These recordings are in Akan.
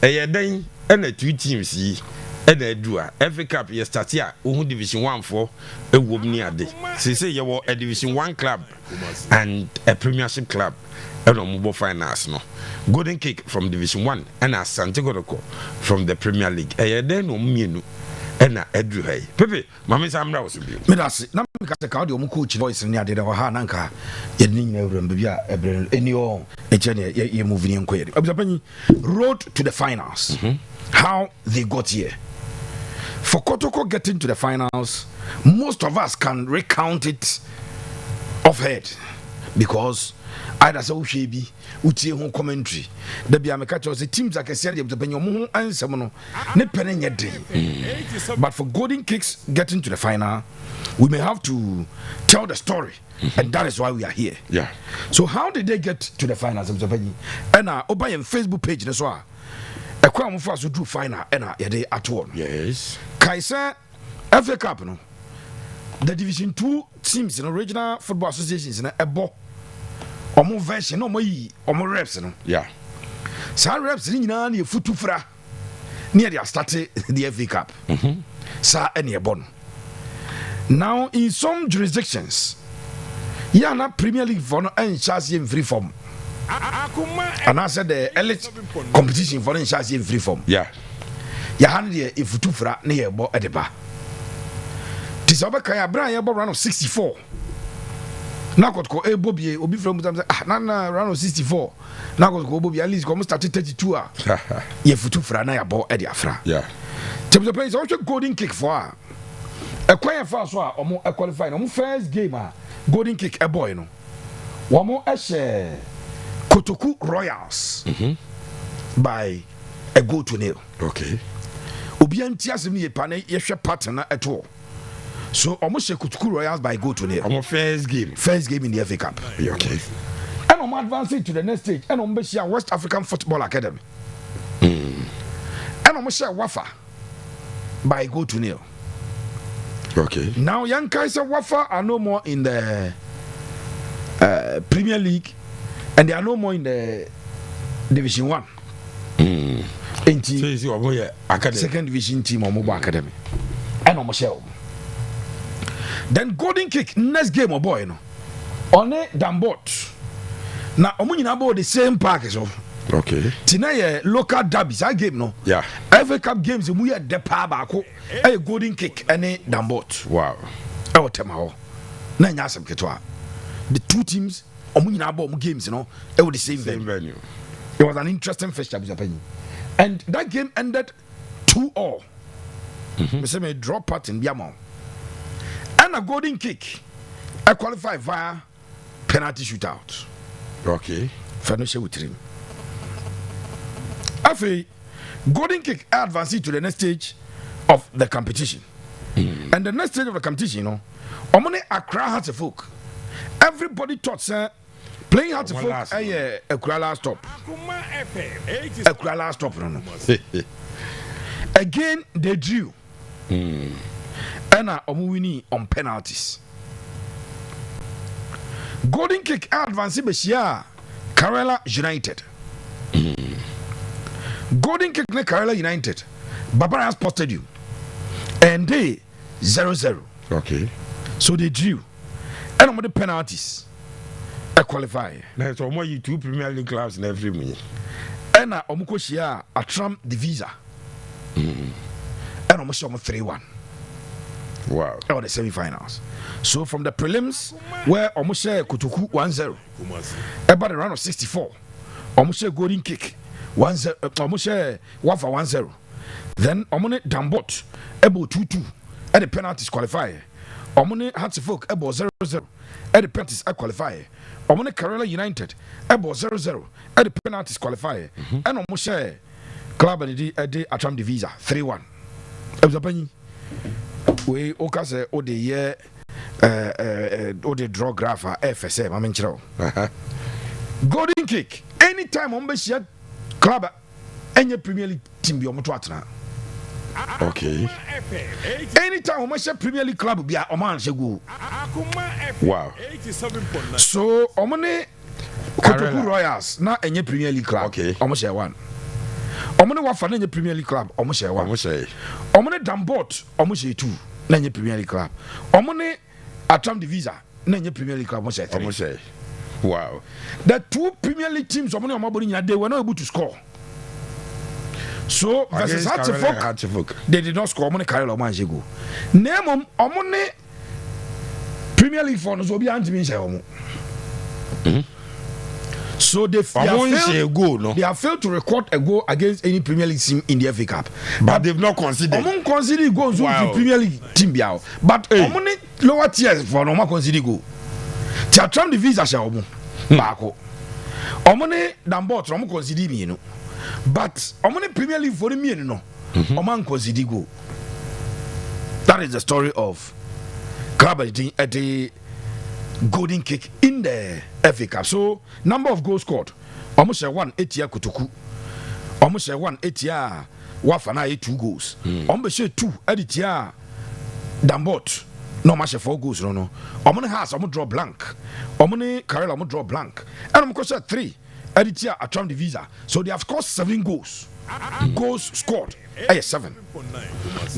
then and 2 teams yi and do a FA Cup ye start here Division 1 for a woman ade say you were a Division 1 club and a Premiership club and a mobile finance no Golden Cake from Division 1 and Asante Kotoko from the Premier League then no mienu and Edru hey Pepe mama Samra was be me that's na me ka se ka de omo coach voice ni ade de ha na nka ye ni nyina wura mbia ebre eni o e che ne ye move ni enko ye abusapanyi road to the finals how they got here. For Kotoko getting to the finals, most of us can recount it off head because either so shebi utie ho commentary da bia me catch us teams like say dey penyo mo ansem no ne pene nye dey. But for Golden Kicks getting to the final, we may have to tell the story and that is why we are here. Yeah. So how did they get to the finals? And oba your Facebook page ne so a ekwa mo fa so do final and ya dey at one. Yes. Kaisa FA Cup no. The Division 2 teams in regional football associations in ebo omo version no moyi omo reps no. Yeah. Sa reps ni nyina na futu fra. Near they started the FA Cup. Sa any ebo. Now in some jurisdictions ya na Premier League for no en charge in free form. And I said the elite competition for in charge in free form. Yeah. Ya hand the futu fra na ye bo edeba. Tisoba kaya bra ye bo run 64. Na Kotoko e bobie obi from them say ah na run 64. Na Kotoko bobie at least come start 32 ah. Ye futu fra na ya bo e dia fra. Yeah. Tisoba play so Golden Kick for a kwaya fa so a omo e qualify no first game a Golden Kick e boy no. Womo e share Kotoko Royals by a goal to nil. Okay. Obi antiasem ye pa na ye hwe partner at all. So almost Kotoko Royals by goal to nil. Our first game in the FA Cup. Okay. And I'm advancing to the next stage. And I'm share West African Football Academy. And I'm share Wafa by goal to nil. Okay. Now young Kaiser Wafa are no more in the Premier League. And they are no more in the Division 1. Second division team or mobile academy. And I'm share. Then Golden Kick next game boy no. On a Dambot. Now omunyi na about the same package of. Okay. Tonight local derbies that game no. Yeah. FA Cup games we are the power baako. A Golden Kick and a Dambot. Wow. Oh tema na nya asem ketwa. The two teams omunyi na about games no. It was the same venue. It was an interesting fixture Japan. And that game ended 2-2. Me say me draw part in Biamo. And a Golden Kick I qualify via penalty shootout. Okay. Finish with him. After Golden Kick advancing to the next stage of the competition. And the next stage of the competition, you know, Omone Accra Hearts-folk. Everybody thought, sir, playing Hearts-folk Accra last stop. Accra last stop, no. Again, they drew. And Omuwini on penalties. Golden Kick advancing Beshia Kerala United. Golden Kick ne Kerala United. Barbara has posted you. And they 0-0. Okay. So they drew. And on the penalties. A qualify. Now so more you two Premier League clubs in every minute. And Omuko Shia a Trump the visa. And almost 3-1. Wow. Or the semi-finals. So from the prelims, where Omushe Kotoko 1-0, about the round of 64, Omushe Golden Kick 1-0, Omushe Wafa 1-0. Then Omone Dambot Ebo 2-2 at the penalties qualifier. Omone Hearts-folk Ebo 0-0 at the penalties qualifier. Omone Kerala United Ebo 0-0 at the penalties qualifier. And Omushe Club and the Atram Divisa 3-1. Ebzapani. We okase o de ye o de draw graph FSM amenchiro. Golden Kick anytime on be share club any Premier League team bi omoto atena. Okay. Anytime on share Premier League club bi a oman share go. Wow. So omone Kotoko Royals na any Premier League club. Okay. Omo share one. Omone Wafa na Premier League club omo share one. Omone Dambot omo share 2 na Premier League club. Omone Atram Divisa na Premier League club omo share 3. Wow. The 2 Premier League teams omone omaboni they were not able to score. So versus Hartlepool, they did not score. Omone carry Omanje go. Name omone Premier League for no so be antimi share omo. So they have failed to record a goal against any Premier League team in the FA Cup. But they've not considered. Among considered goals to Premier League team biao. But among lower tiers for no more considered goal. Tiatram the visa shall omo. Bako. Among Dambot no more considered me no. But among Premier League for me no. Among considered goal. That is the story of club at the golden kick in the FA Cup. So number of goals scored almost 1 8 Kotoko, almost 1 8 Wafana 2 goals, almost 2 Editia Dambot no match 4 goals no omone has draw blank, omone Karela draw blank, and omone 3 Editia Atram Divisa. So they have scored 7 goals. Goals scored 7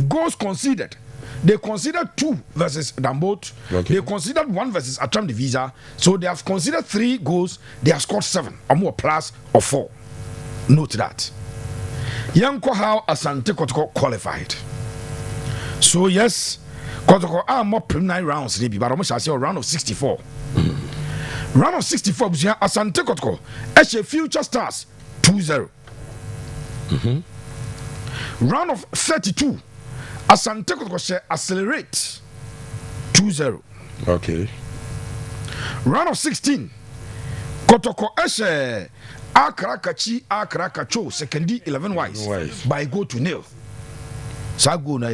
goals conceded. They considered 2 versus Dambot. Okay. They considered 1 versus Atram Divisa. So they have considered 3 goals. They have scored 7 or more plus or 4. Note that. Yanko how Asante Kotoko qualified. So yes, Kotoko are more preliminary rounds maybe, but almost I say a round of 64. Round of 64 Asante Kotoko as a future stars 2-0. Round of 32. Asante Kotoko accelerate 2-0. Okay. Round of 16. Kotoko Eshe Akrakacho secondary 11 wise by go to nil. Sago na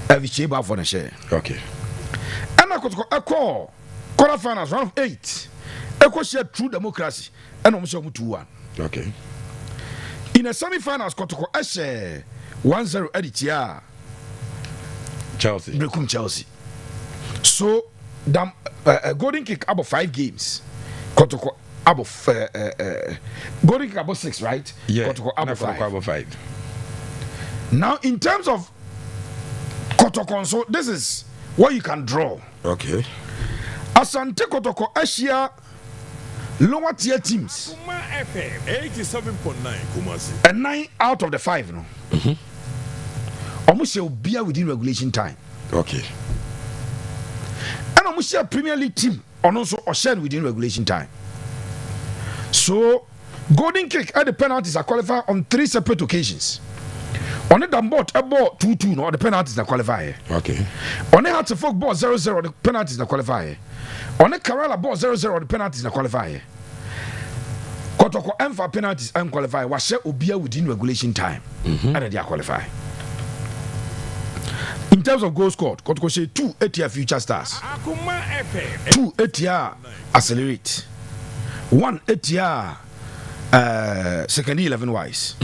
Aviche ba for na share. Okay. And Kotoko Eko quarter finals round of 8. Eko share true democracy and almost 2-1. Okay. In a semi-finals Kotoko Eshe 1-0 Editia Chelsea. Brekum Chelsea. So golden kick about 5 games. Kotoko about golden kick about 6, right? Yeah. Kotoko about 5. Now in terms of Kotoko, so this is what you can draw. Okay. Asante Kotoko Asia lower tier teams. 87.9 Kumasi. And 9 out of the 5 no. Almost be within regulation time. Okay. And almost a Premier League team and also shared within regulation time. So golden kick at the penalties are qualified on 3 separate occasions. On the Dambot a ball 2-2 no the penalties are qualified. Okay. On the Hartlepool ball 0-0 the penalties are qualified. On the Karela ball 0-0 the penalties are qualified. Kotoko Enfa penalties and qualify was share obia within regulation time. And they are qualified. In terms of goals scored, Kotoko say 2 8-year future stars. 2 8-year accelerate. 1 8-year secondary 11 wise.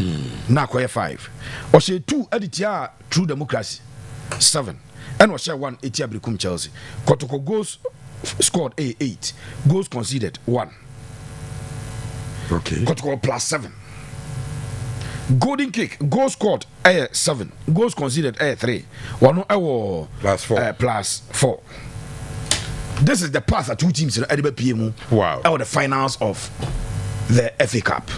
Now quite 5. Or say 2 8-year true democracy 7. And was share 1 8-year Brekum Chelsea. Kotoko goals scored 8. Goals conceded 1. Okay. Kotoko plus 7. Golden kick, goals scored 7. Goals conceded 3. One plus 4. Plus 4. This is the path that 2 teams in the PMU. Wow. Out the finals of the FA Cup.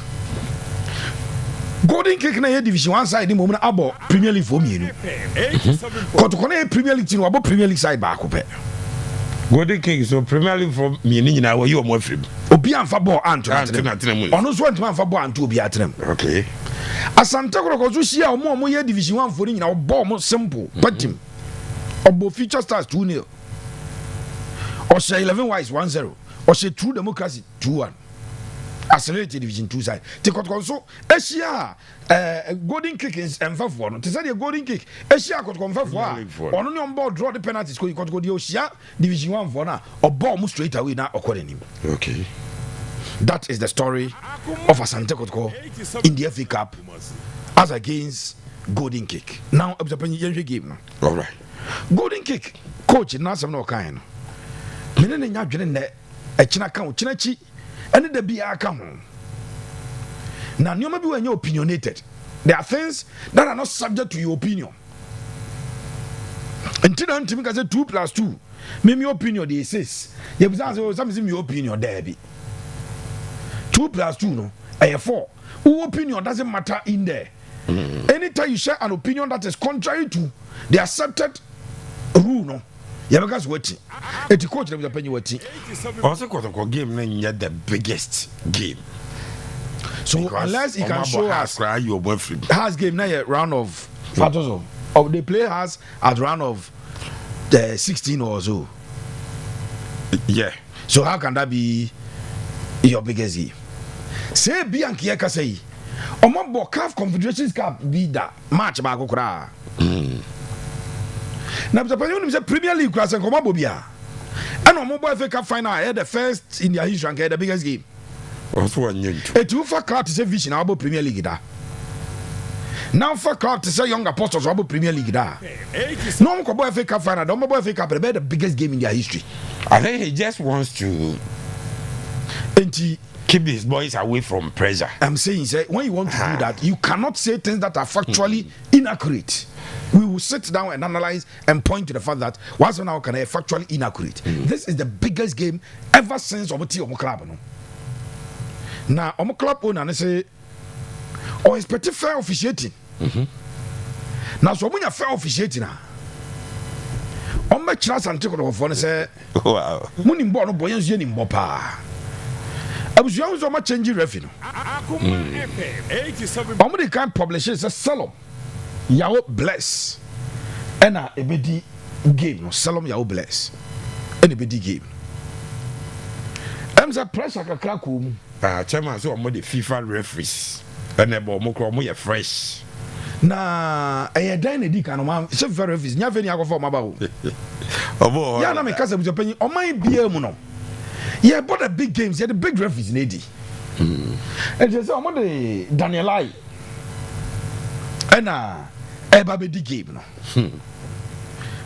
Golden kick na division 1 side the moment about Premier League for me. Kotoko na Premier League team about Premier League side back up. Golden kick so Premier League for me ni na wo you more free. Obi anfa ball anto atrem. Ono so antuma anfa ball anto obi atrem. Okay. Asante Kotoko so shia omo ye division 1 for ni na ball mo simple. Patim. Obo future stars 2-0. Or say 11 wise 1-0. Or say true democracy 2-1. Accelerated division 2 side. Take Kotoko so Asia golden kick is emfa no. Te say the golden kick Asia Kotoko emfa for. Ono ni on ball draw the penalties ko Kotoko di Asia division 1 for na or ball move straight away na okorenim. Okay. That is the story of Asante Kotoko in the FA Cup as against golden kick. Now I'm the game now. All right. Golden kick coach na some no kind. Me ne nya dwene ne e china kan chinachi ene da bia aka ho. Now, you may be when you're opinionated. There are things that are not subject to your opinion. Until then, to me, I say 2 + 2. Maybe your opinion, they says. You have something your opinion, there be. 2 + 2, no? I have 4. Who opinion doesn't matter in there. Anytime you share an opinion that is contrary to the accepted rule, no? You have guys waiting. It's a coach that will pay you waiting. Also, Kotoko game, then the biggest game. So because unless he can show us your boyfriend has game now a round of they play has at round of 16 or so. Yeah. So how can that be your biggest game? Say Bianchi Eka say Omambo CAF Confederations Cup be that match ba go kra. Na Japan say Premier League class and Omambo bia. And Omambo FA Cup final had the first in their history and the biggest game. Also a two for club to say vision about Premier League da. Now for club to say young apostles about Premier League da. No more FA Cup final, don't more FA Cup the biggest game in their history. I think he just wants to keep his boys away from pressure. I'm saying, say, when you want to do that, you cannot say things that are factually inaccurate. We will sit down and analyze and point to the fact that once now can I factually inaccurate. This is the biggest game ever since Omo club. No? Now, Omo club owner and say, or is pretty fair officiating. Now, so when you fair officiating, Omo chance and take off and say, wow, Munim Bono Boyans Yenim Bopa. I was young so much changing revenue. Omri can publish a salon. Yao bless. And a bedi game. Salon Yao bless. And a bedi game. I'm a pressure crack. Chairman, so I'm the FIFA referees. And about Mokro, fresh. Na a dine dick and one, so very referees. Never any other form about. Oh, yeah, I'm a cousin with your penny. On my beer mono. Yeah, but the big games, yeah, the big referees, lady. And just I'm the Daniel I. And Ebabedi game.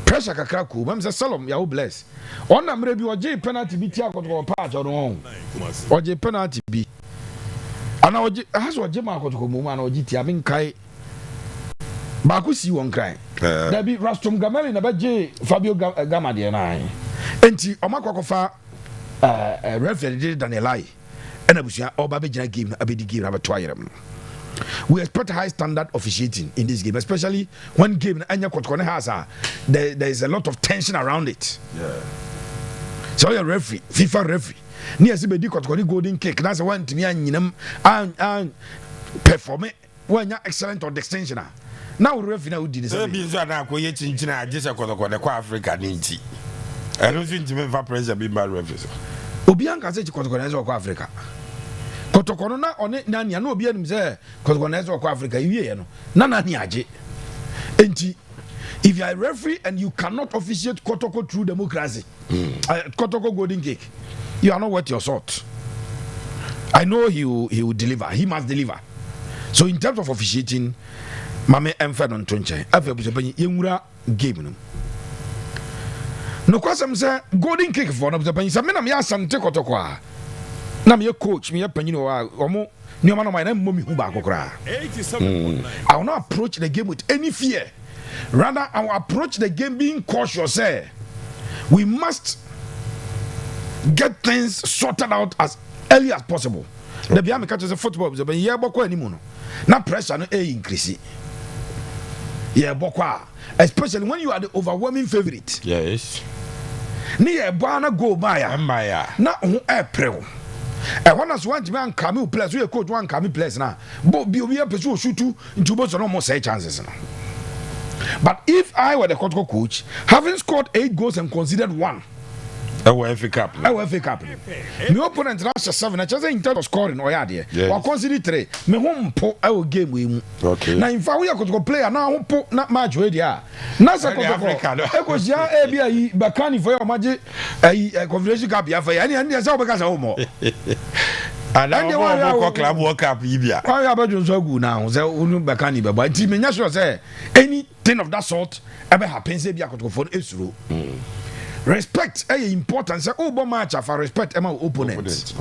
Pressure Kakaku, I'm a Salom, Yao bless. On a maybe or J penalty be Tiago or patch or wrong. Or J penalty be. And I has what Jemako to Muman or GT, I mean, Kai Bakusi won't cry. There be Rastum Gamel in about J Fabio Gamadi and I. And Omakofa. Referee than a lie, and I was here. Oh, Baby Jana game, Abedi game, Abattoir. We expect high standard officiating in this game, especially when game Anya Kotoko has there is a lot of tension around it. Yeah. So your referee, FIFA referee, near Sibedi Kotoko golden kick. That's the one to me and perform it when you're excellent on the extension. Now referee now did this. Just a Kotoko, Africa, Ninti. I don't think to me for pressure be bad referees. Obianka say Kotoko of Africa. Kotoko na on it nanya no obianum say Kotoko of Africa you no. Nana ni aje. Enti if you are a referee and you cannot officiate Kotoko through democracy, Kotoko golden cake, you are not worth your salt. I know he will deliver. He must deliver. So in terms of officiating, Mame Emfed on Tonche, I've yemura game no. No kwasam say golden cake for no Japan. Say me na me Asante Kotoko. Na me coach, me panyin wa omo nyoma no my na momi hu ba kokora. I will not approach the game with any fear. Rather, I will approach the game being cautious. Say, we must get things sorted out as early as possible. The be am catch the football be yeah boko animu no. Na pressure no increase. Yeah boko, especially when you are the overwhelming favorite. Yes. Ni e bana go baya na ho april e wana so want me an kame place we coach one kame place na bo bi obi apeso shoot into bo so no more say chances no. But if I were the Kotoko coach, having scored 8 goals and considered 1 FA Cup. FA Cup. My opponent last 7. I just in terms of scoring or yeah, or consider 3. Me home po our game we. Okay. Now in fact we are going to play now home po not match we there. Na sa Kotoko. E ko sia e bia yi bakani for your magic Confederation Cup ya for ya ni say obeka sa home. And now club World Cup ibia. Why about you so good now? Say unu bakani be but team nya sure say anything of that sort ever happens e bia Kotoko for esuro. Respect is important. Say, oh, match for respect among opponents.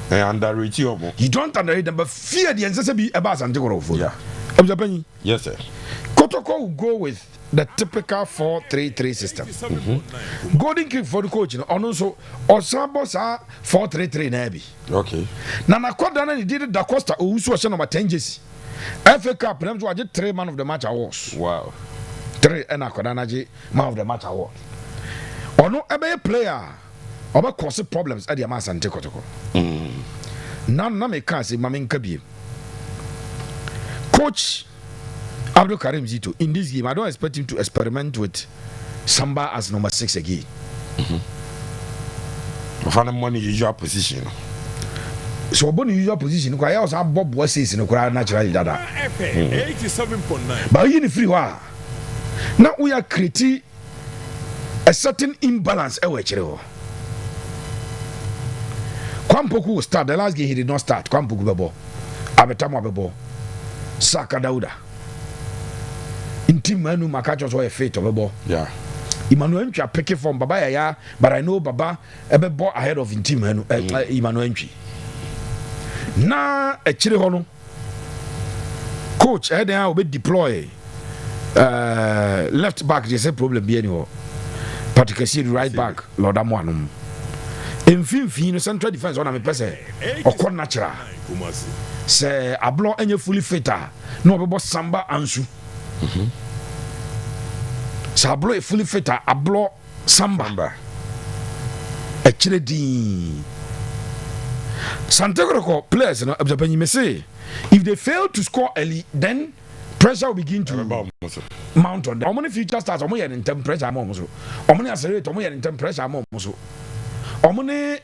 Underrate you. You don't underrate them, but fear the ancestor be about Asante Kotoko. Yeah. Yes, sir. Kotoko will go with the typical 4-3-3 system. Golden kick for the coach, and also Osabos are 4-3-3 Nabi. Okay. Nana Kodana did Da Costa, who was number 10 Jesse. FA Cup, and I did 3 man of the match awards. Wow. 3 and I Kodanaji man of the match award. Or no, a player, or cause problems at the Asante Kotoko. None me can't say Mamin Kabi. Coach Abdul Karim Zito, in this game, I don't expect him to experiment with Samba as number 6 again. Find money usual position. So, upon usual position, I also have Bob Wesses in the crowd naturally. 87.9. But you free war. Now we are creating a certain imbalance. Kwampoku will start. The last game he did not start. Kwampoku Bebo, Abetamo Bebo, Saka Dauda. In team Manu Makachos were a fate of a ball. Yeah. Emmanuel Entry are picking from Baba ya, but I know Baba ebe ball ahead of in team Manu Emmanuel Entry. Na a Chirihono coach Eden will be deploy left back. There's a problem be anywhere. Particularly right back, Lord Amwanum. In fin central defense on a person or quite natural. Say a blow and you fully fitter. No about Samba Ansu. So a blow fully fitter, a blow Samba. A chile Santiago players, you know, you may say, if they fail to score early, then pressure will begin to mount on them. How many future stars are more in term pressure? How many accelerate? How many in term pressure? How many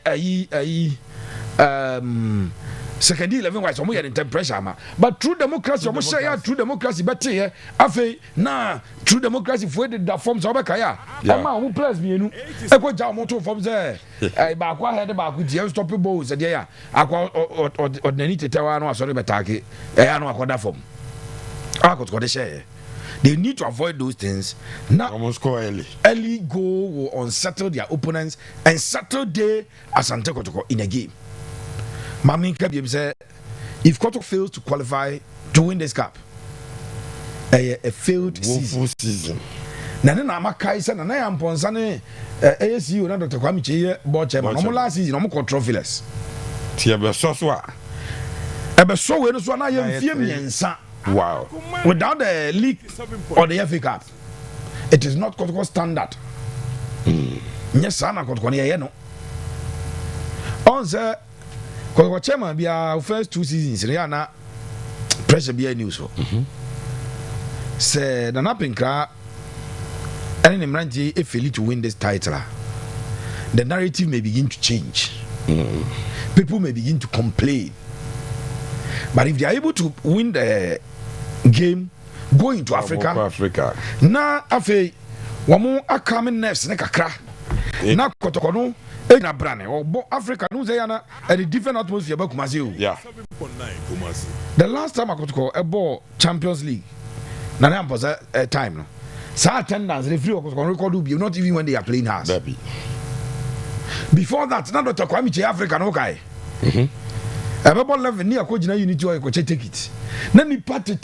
second 11 wise? How many in term pressure? But true democracy, almost say true democracy. But here, afe na true democracy for the forms of a kaya. Ama who plays me, you know. I go down motor forms there. I back one head back with the stop balls. And yeah, I go or the need to tell I know sorry, but I know I got that form. I got the share. They need to avoid those things. Now, almost score early. Early goal will unsettle their opponents and settle day Asante Kotoko in a game. Mami Kabiem said, if Kotoko fails to qualify to win this cup, a failed season. Nana Makai said, and I am Ponsane ASU and Dr. Kwame Cheye, board chairman. No last season, no trophyless. Tiabe Soswa. Ebe so we no so na ye mfie miensa. Wow. Without the league or the FA Cup, it is not Kotoko standard. Yes, Sana Kotoko ye no. On say Kotoko chairman be our first 2 seasons. Na pressure be a news for. Say the Napinkra any Mranji if fail to win this title, the narrative may begin to change. People may begin to complain. But if they are able to win the game, go into Africa. Na afe wamu akamen nerves ne kakra. Na Kotoko no e na brane. Obo Africa no say na a different atmosphere ba Kumasi o. Yeah. 7.9 Kumasi. The last time Kotoko e ball Champions League. Na na pose time no. Sa attendance referee Kotoko record be not even when they are playing hard. Before that, na Dr. Kwame Cheye Africa no kai. About 11 near Kojina Unity or take it. Then he parted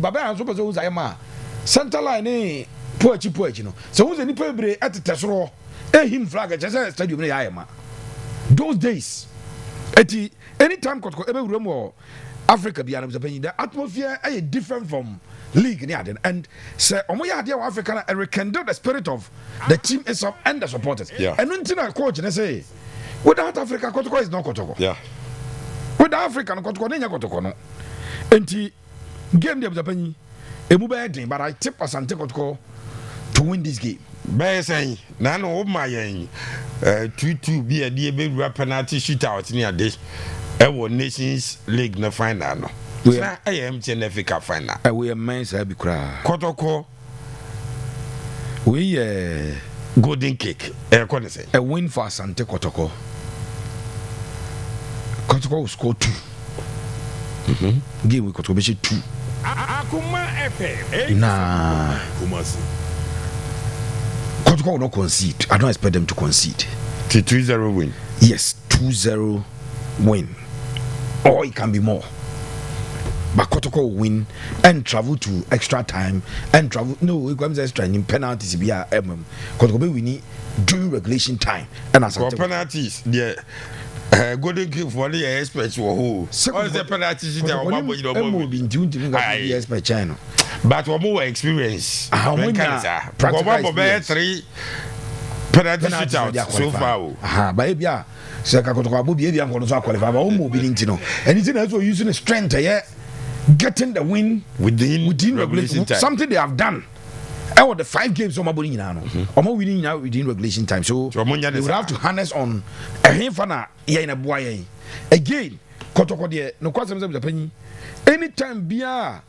Baba and Super Zayama. Santa Line, poetry, you know. So who's any pebre at the Tesoro? Him flag at Jazz Stadium. Those days, anytime every room or Africa beyond the atmosphere is different from league and say Omoya dear African and rekindle the spirit of the team itself and the supporters. Yeah. And until I coach and I say, without Africa, Kotoko is not Kotoko. Yeah. With the African Kotoko no. Enti game de Japan e but I tip Asante Kotoko to win this game. By saying, Nano of my 2-2 be a dear penalty shootout near this. Nations League no final no. I am FA Cup final. We are men's happy cry. Kotoko. We golden kick. A win for Asante Kotoko. Kotoko will score 2. Game with Kotoko 2. Nah. Kotoko will not concede. I don't expect them to concede. It's 2-0 win. Yes, 2-0 win, or it can be more. But Kotoko will win and travel to extra time and travel. No, it comes extra in penalties. Be a Kotoko will win during regulation time and Asante penalties. Yeah. Goalkeeper for the experts were who. All the penalties that were been tuned to the expert channel. But one more experience. When practical 3 penalty shootouts so far. But yeah, Saka Kotoko will be able to qualify. And it's also using a strength, getting the win within regulation time. Something they have done. The 5 games on winning now. Winning now within regulation time. So they would have to harness on a hinfana in a boy. Again, Kotoko there, no question of the penny. Anytime Bia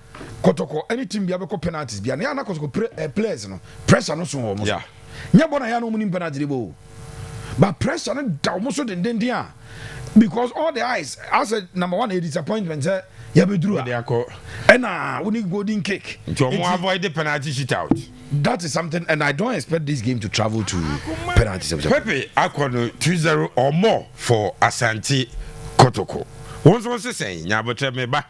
Kotoko, any team be able to penalties. Bia Niana Kotoko players, no pressure no so almost. Yeah. Nyabona ya no winning penalty bo. But pressure no down most of the dia. Because all the eyes, as a number 1 a disappointment, and we need golden cake. To avoid the penalty shootout. That is something, and I don't expect this game to travel to penalties. Pepe, I call 2-0 or more for Asante Kotoko. Once was saying, Yabotre me back.